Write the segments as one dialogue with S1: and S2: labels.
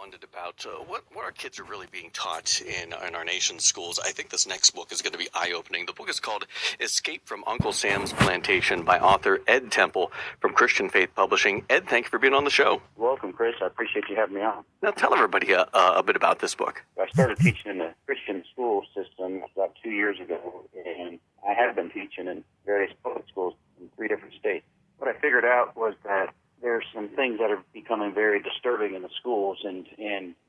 S1: wondered about what our kids are really being taught in our nation's schools. I think this next book is going to be eye-opening. The book is called Escape from Uncle Sam's Plantation by author Ed Temple from Christian Faith Publishing. Ed, thank you for being on the show.
S2: Welcome, Chris. I appreciate you having me on.
S1: Now tell everybody a bit about this book.
S2: I started teaching in the Christian school system about 2 years ago, and I have been teaching in various public schools in 3 different states. What I figured out was that there's some things that are becoming very disturbing in the schools, and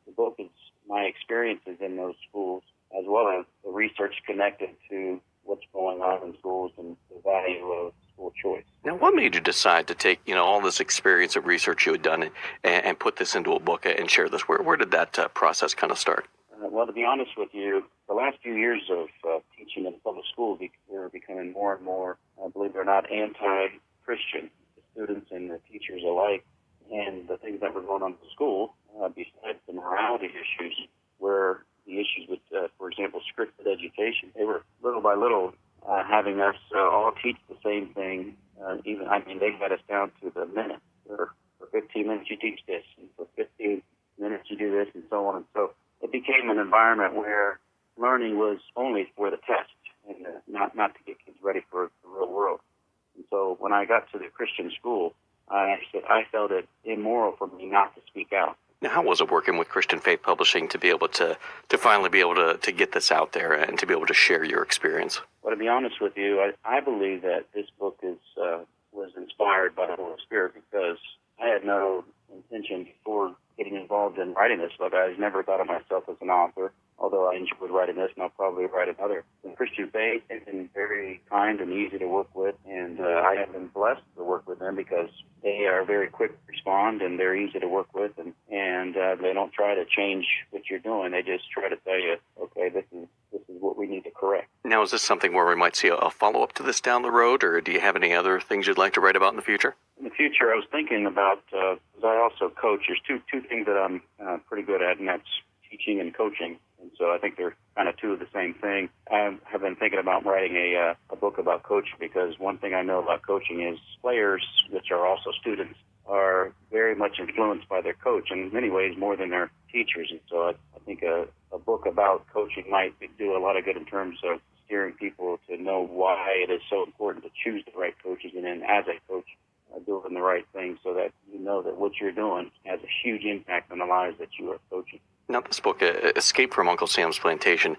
S2: the book is my experiences in those schools, as well as the research connected to what's going on in schools and the value of school choice.
S1: Now, what made you decide to take, all this experience of research you had done and put this into a book and share this? Where did that process kind of start?
S2: Well, to be honest with you, the last few years of teaching in public schools, we're becoming more and more, believe it or not, anti-Christian, the students and the teachers alike. And the things that were going on in school, besides the morality issues, were the issues with, for example, scripted education. They were little by little having us all teach the same thing. They got us down to the minute. For 15 minutes you teach this, and for 15 minutes you do this, and so on. And so it became an environment where learning was only for the test and not to get kids ready for the real world. And so when I got to the Christian school, I felt it immoral for me not to speak out.
S1: Now, how was it working with Christian Faith Publishing to be able to finally be able to get this out there and to be able to share your experience?
S2: Well, to be honest with you, I believe that this book was inspired by the Holy Spirit, because I had no intention before getting involved in writing this book. I never thought of myself as an author, although I enjoyed writing this, and I'll probably write another. The Christian Faith has been very kind and easy to work with, and I have been blessed to work with them because they are very quick to respond, and they're easy to work with, and they don't try to change what you're doing. They just try to tell you, okay, this is what we need to correct.
S1: Now, is this something where we might see a follow-up to this down the road, or do you have any other things you'd like to write about in the future?
S2: In the future, I was thinking about, because I also coach, there's two things that I'm pretty good at, and that's teaching and coaching. And so I think they're kind of two of the same thing. I have been thinking about writing a book about coaching, because one thing I know about coaching is players, which are also students, are very much influenced by their coach, and in many ways more than their teachers. And so I think a book about coaching might do a lot of good in terms of steering people to know why it is so important to choose the right coaches, and then as a coach, doing the right thing so that you know that what you're doing has a huge impact on the lives that you are coaching.
S1: Now, this book, Escape from Uncle Sam's Plantation,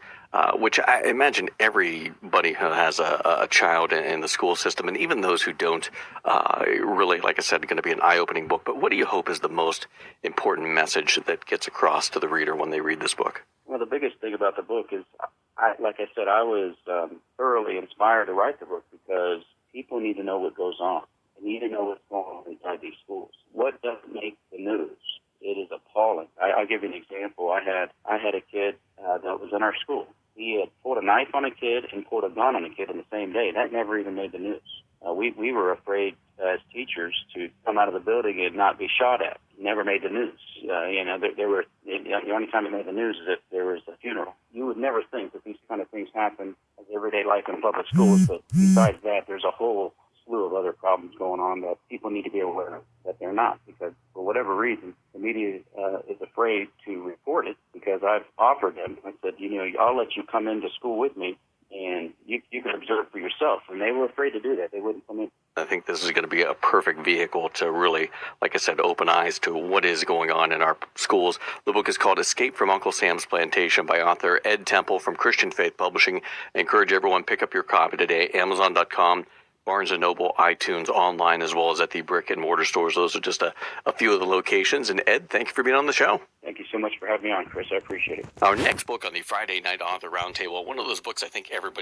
S1: which I imagine everybody who has a child in the school system, and even those who don't, really, like I said, going to be an eye-opening book. But what do you hope is the most important message that gets across to the reader when they read this book?
S2: Well, the biggest thing about the book is, like I said, I was thoroughly inspired to write the book because people need to know what goes on. They need to know what's going on inside these schools. What doesn't make the news? It is appalling. I'll give you an example. I had a kid that was in our school. He had pulled a knife on a kid and pulled a gun on a kid in the same day. That never even made the news. We were afraid as teachers to come out of the building and not be shot at. It never made the news. The only time it made the news is if there was a funeral. You would never think that these kind of things happen in everyday life in public schools, but besides that, there's a whole slew of other problems going on that people need to be aware of, that they're not, because for whatever reason, the media is afraid to report it, because I've offered them. I said, I'll let you come into school with me, and you can observe for yourself. And they were afraid to do that. They wouldn't come in.
S1: I think this is going to be a perfect vehicle to really, like I said, open eyes to what is going on in our schools. The book is called Escape from Uncle Sam's Plantation by author Ed Temple from Christian Faith Publishing. I encourage everyone to pick up your copy today, Amazon.com, Barnes & Noble, iTunes, online, as well as at the brick-and-mortar stores. Those are just a few of the locations. And Ed, thank you for being on the show.
S2: Thank you so much for having me on, Chris. I appreciate it.
S1: Our next book on the Friday Night Author Roundtable, one of those books I think everybody